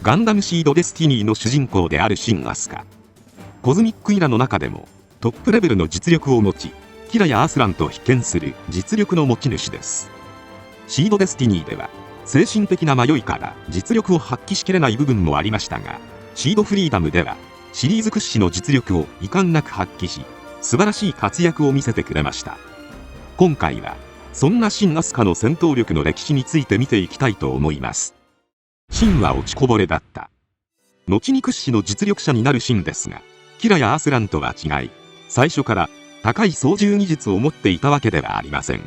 ガンダムシードデスティニーの主人公であるシン・アスカ。コズミックイラの中でもトップレベルの実力を持ち、キラやアスランと比肩する実力の持ち主です。シードデスティニーでは精神的な迷いから実力を発揮しきれない部分もありましたが、シードフリーダムではシリーズ屈指の実力を遺憾なく発揮し、素晴らしい活躍を見せてくれました。今回はそんなシン・アスカの戦闘力の歴史について見ていきたいと思います。シンは落ちこぼれだった。後に屈指の実力者になるシンですが、キラやアスランとは違い、最初から高い操縦技術を持っていたわけではありません。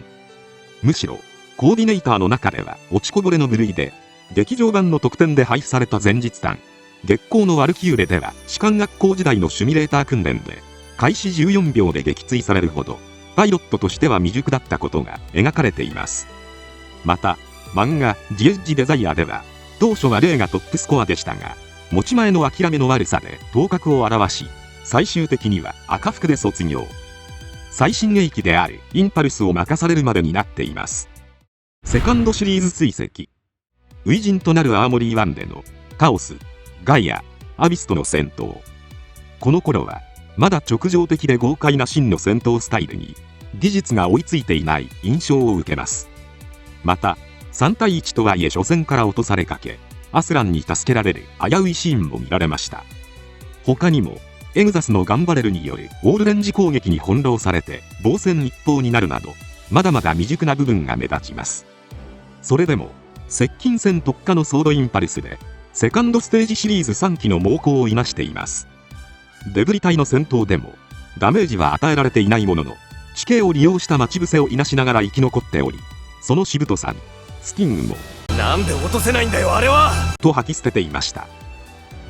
むしろコーディネーターの中では落ちこぼれの部類で、劇場版の特典で配布された前日談月光のワルキューレでは士官学校時代のシミュレーター訓練で開始14秒で撃墜されるほどパイロットとしては未熟だったことが描かれています。また漫画「ジエッジデザイア」では当初はレイがトップスコアでしたが、持ち前の諦めの悪さで頭角を現し、最終的には赤服で卒業。最新鋭機であるインパルスを任されるまでになっています。セカンドシリーズ追跡。初陣となるアーモリー1でのカオス、ガイア、アビスとの戦闘。この頃はまだ直情的で豪快なシンの戦闘スタイルに技術が追いついていない印象を受けます。また3対1とはいえ初戦から落とされかけ、アスランに助けられる危ういシーンも見られました。他にもエグザスのガンバレルによるオールレンジ攻撃に翻弄されて防戦一方になるなど、まだまだ未熟な部分が目立ちます。それでも接近戦特化のソードインパルスでセカンドステージシリーズ3機の猛攻をいなしています。デブリ隊の戦闘でもダメージは与えられていないものの、地形を利用した待ち伏せをいなしながら生き残っており、そのしぶとさにスティングもなんで落とせないんだよあれはと吐き捨てていました。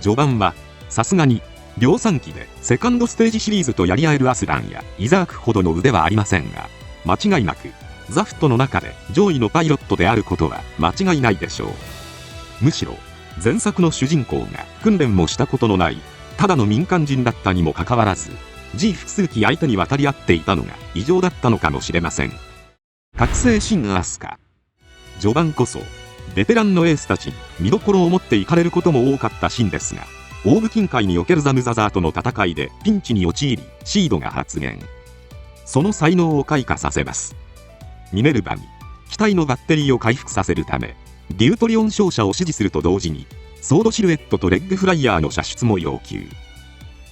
序盤はさすがに量産機でセカンドステージシリーズとやり合えるアスランやイザークほどの腕はありませんが、間違いなくザフトの中で上位のパイロットであることは間違いないでしょう。むしろ前作の主人公が訓練もしたことのないただの民間人だったにもかかわらず G 複数機相手に渡り合っていたのが異常だったのかもしれません。覚醒シン・アスカ。序盤こそベテランのエースたちに見どころを持っていかれることも多かったシンですが、オーブ近海におけるザムザザーとの戦いでピンチに陥りシードが発現。その才能を開花させます。ミネルヴァに機体のバッテリーを回復させるためデュートリオン照射を指示すると同時にソードシルエットとレッグフライヤーの射出も要求。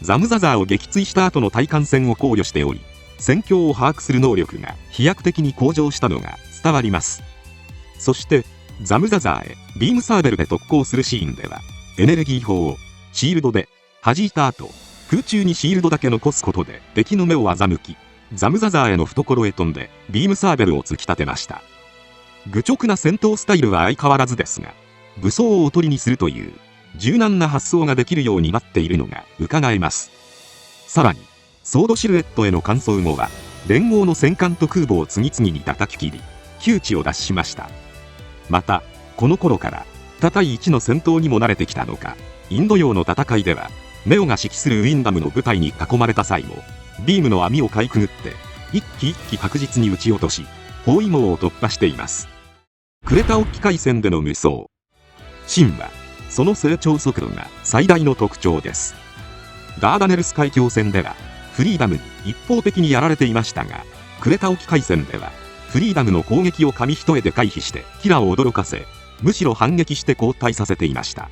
ザムザザーを撃墜した後の対艦戦を考慮しており、戦況を把握する能力が飛躍的に向上したのが伝わります。そしてザムザザーへビームサーベルで特攻するシーンでは、エネルギー砲をシールドで弾いた後、空中にシールドだけ残すことで敵の目を欺き、ザムザザーへの懐へ飛んでビームサーベルを突き立てました。愚直な戦闘スタイルは相変わらずですが、武装をおとりにするという柔軟な発想ができるようになっているのが伺えます。さらにソードシルエットへの換装後は連合の戦艦と空母を次々に叩き切り窮地を脱しました。またこの頃から他対1の戦闘にも慣れてきたのか、インド洋の戦いではネオが指揮するウィンダムの部隊に囲まれた際もビームの網をかいくぐって一機一機確実に撃ち落とし包囲網を突破しています。クレタ沖海戦での無双。シンはその成長速度が最大の特徴です。ダーダネルス海峡戦ではフリーダムに一方的にやられていましたが、クレタ沖海戦ではフリーダムの攻撃を紙一重で回避してキラを驚かせ、むしろ反撃して後退させていました。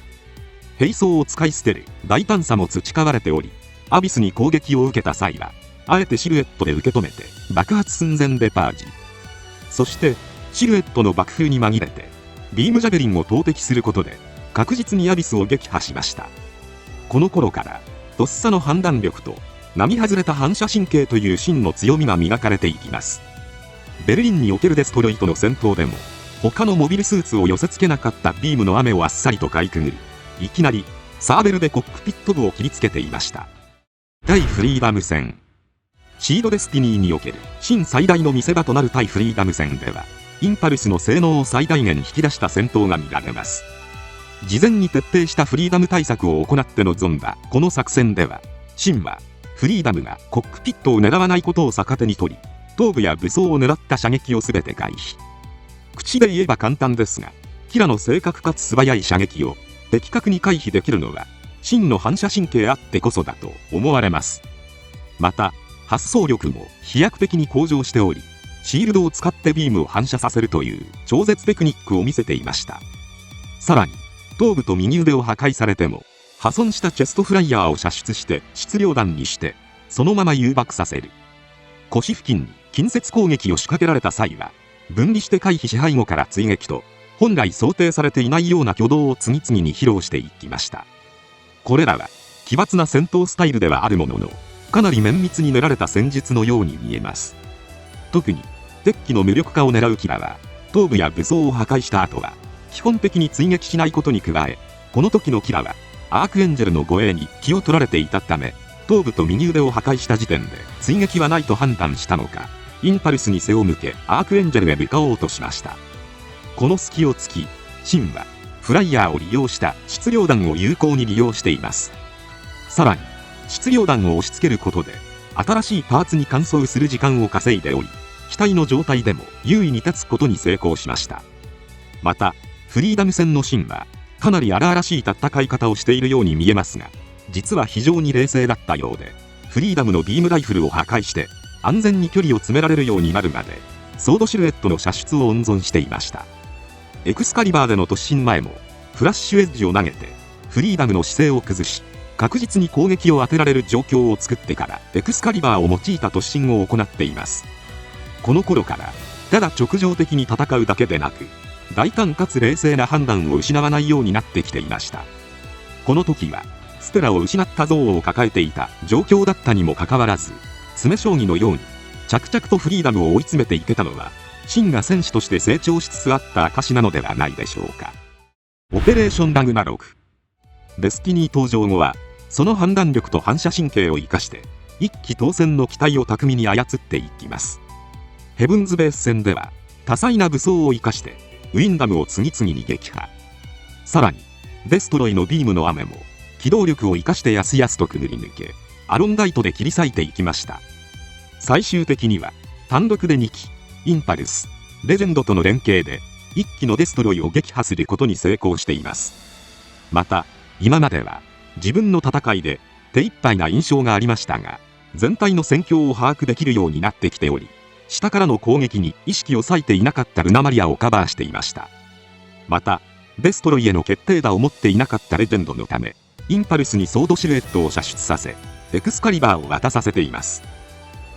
兵装を使い捨てる大胆さも培われており、アビスに攻撃を受けた際はあえてシルエットで受け止めて爆発寸前でパージ。そしてシルエットの爆風に紛れてビームジャベリンを投擲することで確実にアビスを撃破しました。この頃からとっさの判断力と並外れた反射神経という真の強みが磨かれていきます。ベルリンにおけるデストロイトの戦闘でも他のモビルスーツを寄せ付けなかったビームの雨をあっさりとかいくぐり、いきなりサーベルでコックピット部を切りつけていました。対フリーダム戦。シードデスティニーにおける真最大の見せ場となる対フリーダム戦では、インパルスの性能を最大限引き出した戦闘が見られます。事前に徹底したフリーダム対策を行って臨んだこの作戦では、シンはフリーダムがコックピットを狙わないことを逆手に取り、頭部や武装を狙った射撃を全て回避。口で言えば簡単ですが、キラの正確かつ素早い射撃を的確に回避できるのは真の反射神経あってこそだと思われます。また発想力も飛躍的に向上しており、シールドを使ってビームを反射させるという超絶テクニックを見せていました。さらに頭部と右腕を破壊されても破損したチェストフライヤーを射出して質量弾にしてそのまま誘爆させる。腰付近に近接攻撃を仕掛けられた際は分離して回避し背後から追撃と本来想定されていないような挙動を次々に披露していきました。これらは奇抜な戦闘スタイルではあるものの、かなり綿密に練られた戦術のように見えます。特に敵機の無力化を狙うキラは頭部や武装を破壊した後は基本的に追撃しないことに加え、この時のキラはアークエンジェルの護衛に気を取られていたため、頭部と右腕を破壊した時点で追撃はないと判断したのか、インパルスに背を向けアークエンジェルへ向かおうとしました。この隙を突き、シンはフライヤーを利用した質量弾を有効に利用しています。さらに質量弾を押し付けることで新しいパーツに換装する時間を稼いでおり、機体の状態でも優位に立つことに成功しました。またフリーダム戦のシンはかなり荒々しい戦い方をしているように見えますが、実は非常に冷静だったようで、フリーダムのビームライフルを破壊して安全に距離を詰められるようになるまでソードシルエットの射出を温存していました。エクスカリバーでの突進前もフラッシュエッジを投げてフリーダムの姿勢を崩し確実に攻撃を当てられる状況を作ってからエクスカリバーを用いた突進を行っています。この頃からただ直情的に戦うだけでなく、大胆かつ冷静な判断を失わないようになってきていました。この時はステラを失った憎悪を抱えていた状況だったにもかかわらず、詰将棋のように着々とフリーダムを追い詰めていけたのはシンが戦士として成長しつつあった証なのではないでしょうか。オペレーションラグナロク。デスティニー登場後はその判断力と反射神経を生かして一機当選の機体を巧みに操っていきます。ヘブンズベース戦では多彩な武装を生かしてウィンダムを次々に撃破。さらにデストロイのビームの雨も機動力を生かしてやすやすとくぐり抜け、アロンダイトで切り裂いていきました。最終的には単独で2機インパルス、レジェンドとの連携で1機のデストロイを撃破することに成功しています。また今までは自分の戦いで手一杯な印象がありましたが、全体の戦況を把握できるようになってきており、下からの攻撃に意識を割いていなかったルナマリアをカバーしていました。またデストロイへの決定打を持っていなかったレジェンドのため、インパルスにソードシルエットを射出させエクスカリバーを渡させています。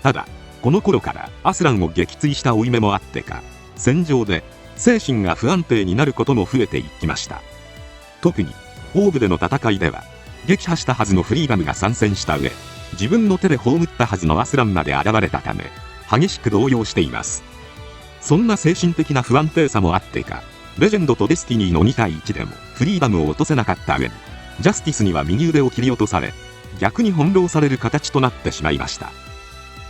ただこの頃からアスランを撃墜した負い目もあってか、戦場で精神が不安定になることも増えていきました。特にオーブでの戦いでは撃破したはずのフリーダムが参戦した上、自分の手で葬ったはずのアスランまで現れたため激しく動揺しています。そんな精神的な不安定さもあってか、レジェンドとデスティニーの2対1でもフリーダムを落とせなかった上に、ジャスティスには右腕を切り落とされ逆に翻弄される形となってしまいました。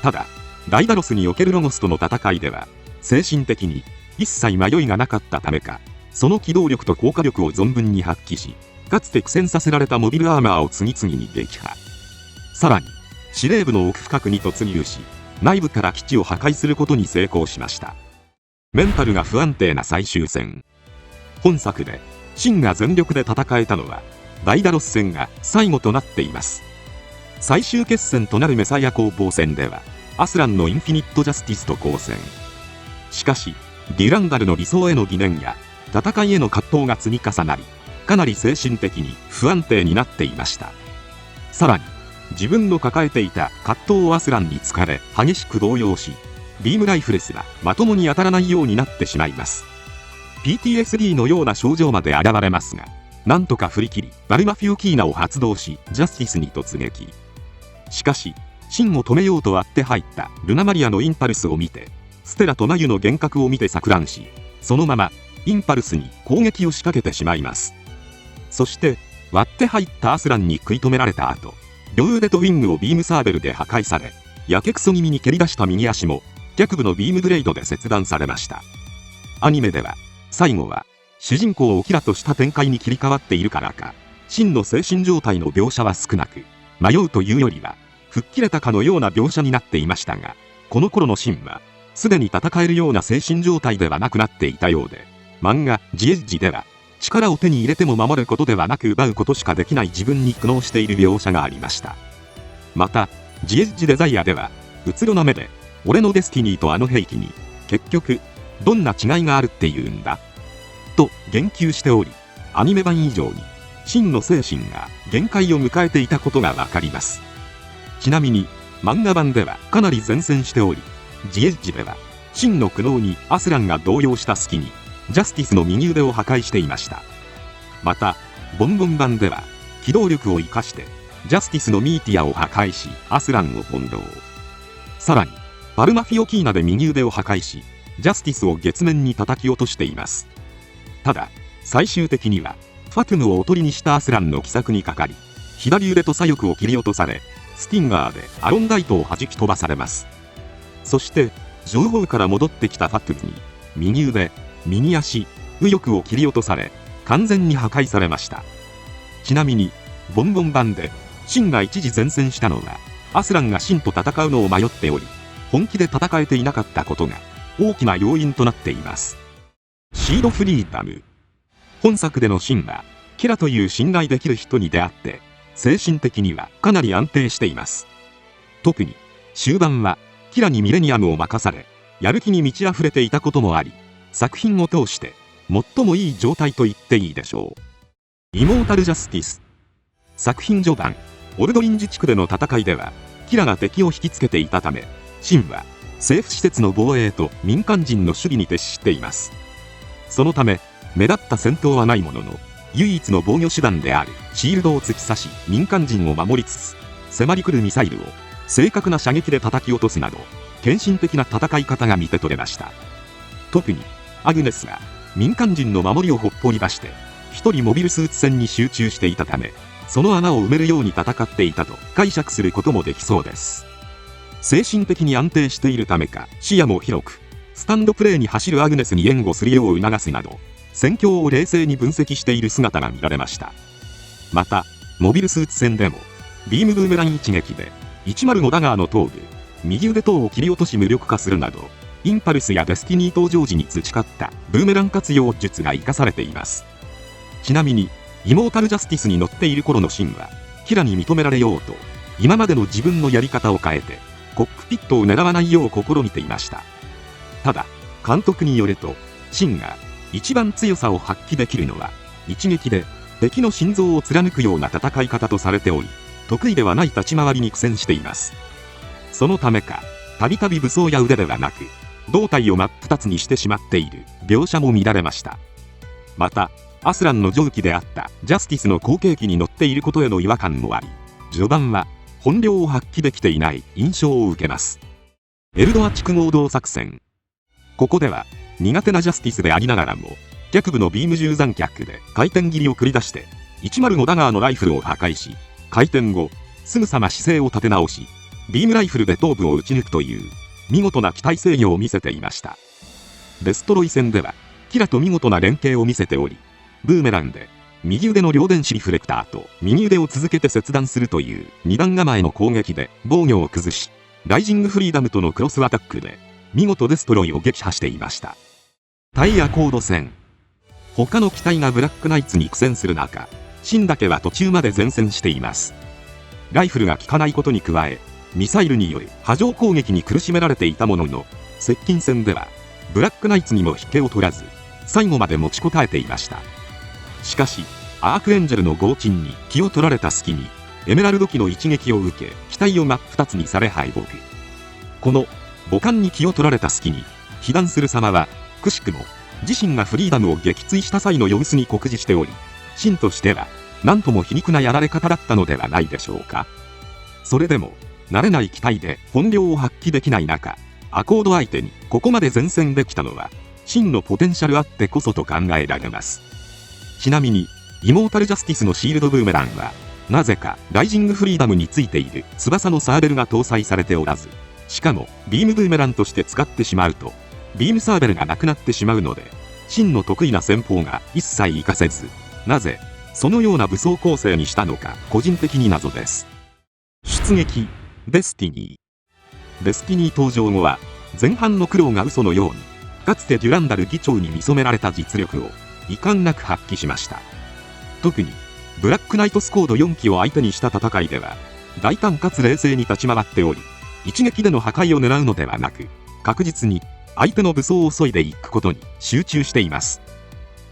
ただダイダロスにおけるロゴスとの戦いでは精神的に一切迷いがなかったためか、その機動力と効果力を存分に発揮し、かつて苦戦させられたモビルアーマーを次々に撃破。さらに司令部の奥深くに突入し、内部から基地を破壊することに成功しました。メンタルが不安定な最終戦。本作でシンが全力で戦えたのはダイダロス戦が最後となっています。最終決戦となるメサイア攻防戦ではアスランのインフィニットジャスティスと交戦。しかしデュランダルの理想への疑念や戦いへの葛藤が積み重なり、かなり精神的に不安定になっていました。さらに自分の抱えていた葛藤をアスランに突かれ激しく動揺し、ビームライフレスがまともに当たらないようになってしまいます。 PTSD のような症状まで現れますが、なんとか振り切りバルマフィオキーナを発動しジャスティスに突撃。しかしシンを止めようと割って入ったルナマリアのインパルスを見て、ステラとマユの幻覚を見て錯乱し、そのままインパルスに攻撃を仕掛けてしまいます。そして割って入ったアスランに食い止められた後、両腕とウィングをビームサーベルで破壊され、やけくそ気味に蹴り出した右足も脚部のビームブレイドで切断されました。アニメでは最後は主人公をキラとした展開に切り替わっているからか、シンの精神状態の描写は少なく、迷うというよりは吹っ切れたかのような描写になっていましたが、この頃のシンはすでに戦えるような精神状態ではなくなっていたようで、漫画「ジエッジ」では力を手に入れても守ることではなく奪うことしかできない自分に苦悩している描写がありました。またジエッジデザイアでは、うつろな目で俺のデスティニーとあの兵器に結局どんな違いがあるっていうんだと言及しており、アニメ版以上にシンの精神が限界を迎えていたことがわかります。ちなみに漫画版ではかなり前線しており、ジエッジではシンの苦悩にアスランが動揺した隙にジャスティスの右腕を破壊していました。またボンボン版では機動力を生かしてジャスティスのミーティアを破壊しアスランを翻弄。さらにパルマフィオキーナで右腕を破壊しジャスティスを月面に叩き落としています。ただ最終的にはファトゥムをおとりにしたアスランの奇策にかかり、左腕と左翼を切り落とされ、スティンガーでアロンダイトを弾き飛ばされます。そして情報から戻ってきたファトゥムに右腕、右足、右翼を切り落とされ完全に破壊されました。ちなみにボンボン版でシンが一時前線したのはアスランがシンと戦うのを迷っており、本気で戦えていなかったことが大きな要因となっています。シードフリーダム。本作でのシンはキラという信頼できる人に出会って精神的にはかなり安定しています。特に終盤はキラにミレニアムを任されやる気に満ち溢れていたこともあり、作品を通して最もいい状態と言っていいでしょう。イモータルジャスティス。作品序盤オルドリン自治区での戦いではキラが敵を引きつけていたため、シンは政府施設の防衛と民間人の守備に徹しています。そのため目立った戦闘はないものの、唯一の防御手段であるシールドを突き刺し民間人を守りつつ、迫り来るミサイルを正確な射撃で叩き落とすなど献身的な戦い方が見て取れました。特にアグネスが民間人の守りをほっぽり出して一人モビルスーツ戦に集中していたため、その穴を埋めるように戦っていたと解釈することもできそうです。精神的に安定しているためか視野も広く、スタンドプレーに走るアグネスに援護するよう促すなど戦況を冷静に分析している姿が見られました。またモビルスーツ戦でもビームブーメラン一撃で105ダガーの頭部、右腕等を切り落とし無力化するなど、インパルスやデスティニー登場時に培ったブーメラン活用術が生かされています。ちなみにイモータルジャスティスに乗っている頃のシンはキラに認められようと今までの自分のやり方を変えてコックピットを狙わないよう試みていました。ただ監督によると、シンが一番強さを発揮できるのは一撃で敵の心臓を貫くような戦い方とされており、得意ではない立ち回りに苦戦しています。そのためかたびたび武装や腕ではなく胴体を真っ二つにしてしまっている描写も見られました。またアスランの上記であったジャスティスの後継機に乗っていることへの違和感もあり、序盤は本領を発揮できていない印象を受けます。エルドア地区合同作戦。ここでは苦手なジャスティスでありながらも脚部のビーム銃残脚で回転斬りを繰り出して105ダガーのライフルを破壊し、回転後すぐさま姿勢を立て直しビームライフルで頭部を撃ち抜くという見事な機体制御を見せていました。デストロイ戦ではキラと見事な連携を見せており、ブーメランで右腕の両電子リフレクターと右腕を続けて切断するという2段構えの攻撃で防御を崩し、ライジングフリーダムとのクロスアタックで見事デストロイを撃破していました。タイヤコード戦。他の機体がブラックナイツに苦戦する中、シンだけは途中まで前線しています。ライフルが効かないことに加え、ミサイルによる波状攻撃に苦しめられていたものの、接近戦ではブラックナイツにも引けを取らず最後まで持ちこたえていました。しかしアークエンジェルの強沈に気を取られた隙にエメラルド機の一撃を受け、機体を真っ二つにされ敗北。この母艦に気を取られた隙に被弾する様はくしくも自身がフリーダムを撃墜した際の様子に酷似しており、シンとしては何とも皮肉なやられ方だったのではないでしょうか。それでも慣れない機体で本領を発揮できない中、アコード相手にここまで前線できたのはシンのポテンシャルあってこそと考えられます。ちなみにイモータルジャスティスのシールドブーメランはなぜかライジングフリーダムについている翼のサーベルが搭載されておらず、しかもビームブーメランとして使ってしまうとビームサーベルがなくなってしまうので、シンの得意な戦法が一切活かせず、なぜそのような武装構成にしたのか個人的に謎です。出撃デスティニー。デスティニー登場後は前半の苦労が嘘のように、かつてデュランダル議長に見初められた実力を遺憾なく発揮しました。特にブラックナイトスコード4機を相手にした戦いでは大胆かつ冷静に立ち回っており、一撃での破壊を狙うのではなく、確実に相手の武装を削いでいくことに集中しています。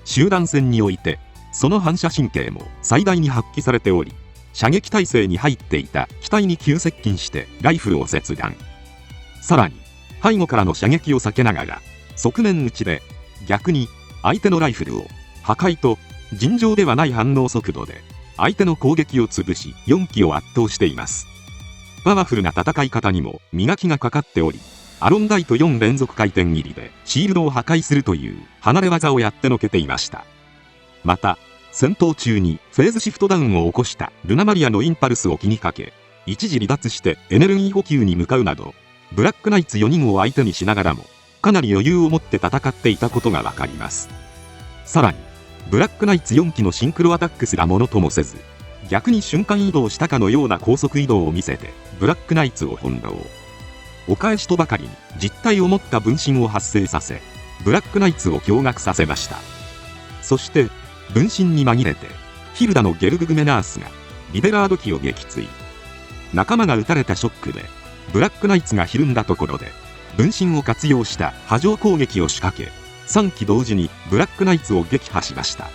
集団戦においてその反射神経も最大に発揮されており、射撃態勢に入っていた機体に急接近してライフルを切断。さらに背後からの射撃を避けながら側面撃ちで逆に相手のライフルを破壊と尋常ではない反応速度で相手の攻撃を潰し4機を圧倒しています。パワフルな戦い方にも磨きがかかっており、アロンダイト4連続回転切りでシールドを破壊するという離れ技をやってのけていました。また戦闘中にフェーズシフトダウンを起こしたルナマリアのインパルスを気にかけ、一時離脱してエネルギー補給に向かうなど、ブラックナイツ4人を相手にしながらもかなり余裕を持って戦っていたことがわかります。さらにブラックナイツ4機のシンクロアタックすらものともせず、逆に瞬間移動したかのような高速移動を見せてブラックナイツを翻弄。お返しとばかりに実体を持った分身を発生させ、ブラックナイツを驚愕させました。そして分身に紛れてヒルダのゲルググメナースがリベラード機を撃墜。仲間が撃たれたショックでブラックナイツがひるんだところで、分身を活用した波状攻撃を仕掛け、3機同時にブラックナイツを撃破しました。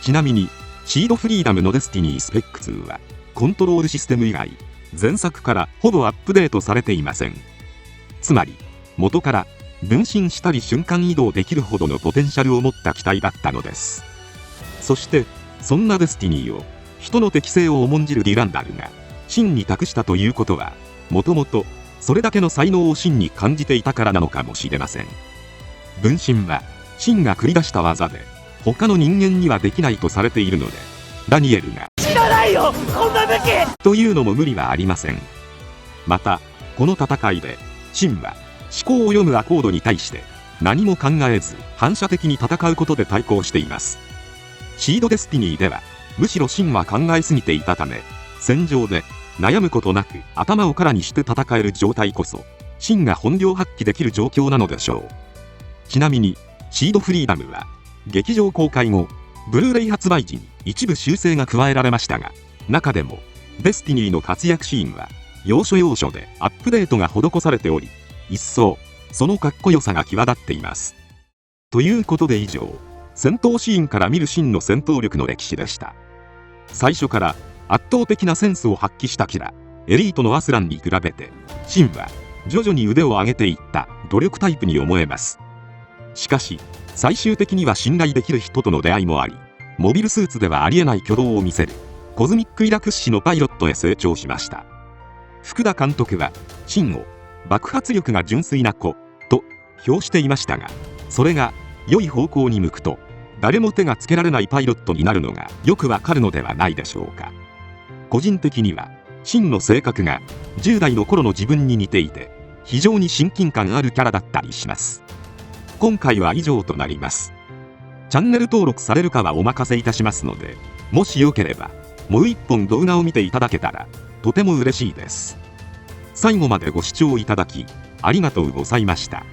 ちなみにシードフリーダムのデスティニースペック2はコントロールシステム以外前作からほぼアップデートされていません。つまり元から分身したり瞬間移動できるほどのポテンシャルを持った機体だったのです。そしてそんなデスティニーを人の適性を重んじるディランダルがシンに託したということは、もともとそれだけの才能をシンに感じていたからなのかもしれません。分身はシンが繰り出した技で他の人間にはできないとされているので、ダニエルが知らないよこんな武器というのも無理はありません。またこの戦いでシンは思考を読むアコードに対して何も考えず反射的に戦うことで対抗しています。シードデスティニーではむしろシンは考えすぎていたため、戦場で悩むことなく頭を空にして戦える状態こそシンが本領発揮できる状況なのでしょう。ちなみにシードフリーダムは劇場公開後ブルーレイ発売時に一部修正が加えられましたが、中でもデスティニーの活躍シーンは要所要所でアップデートが施されており、一層そのかっこよさが際立っています。ということで以上、戦闘シーンから見るシンの戦闘力の歴史でした。最初から圧倒的なセンスを発揮したキラエリートのアスランに比べて、シンは徐々に腕を上げていった努力タイプに思えます。しかし最終的には信頼できる人との出会いもあり、モビルスーツではありえない挙動を見せるコズミックイラ屈指のパイロットへ成長しました。福田監督はシンを爆発力が純粋な子と評していましたが、それが良い方向に向くと誰も手がつけられないパイロットになるのがよくわかるのではないでしょうか。個人的にはシンの性格が10代の頃の自分に似ていて、非常に親近感あるキャラだったりします。今回は以上となります。チャンネル登録されるかはお任せいたしますので、もしよければもう一本動画を見ていただけたらとても嬉しいです。最後までご視聴いただきありがとうございました。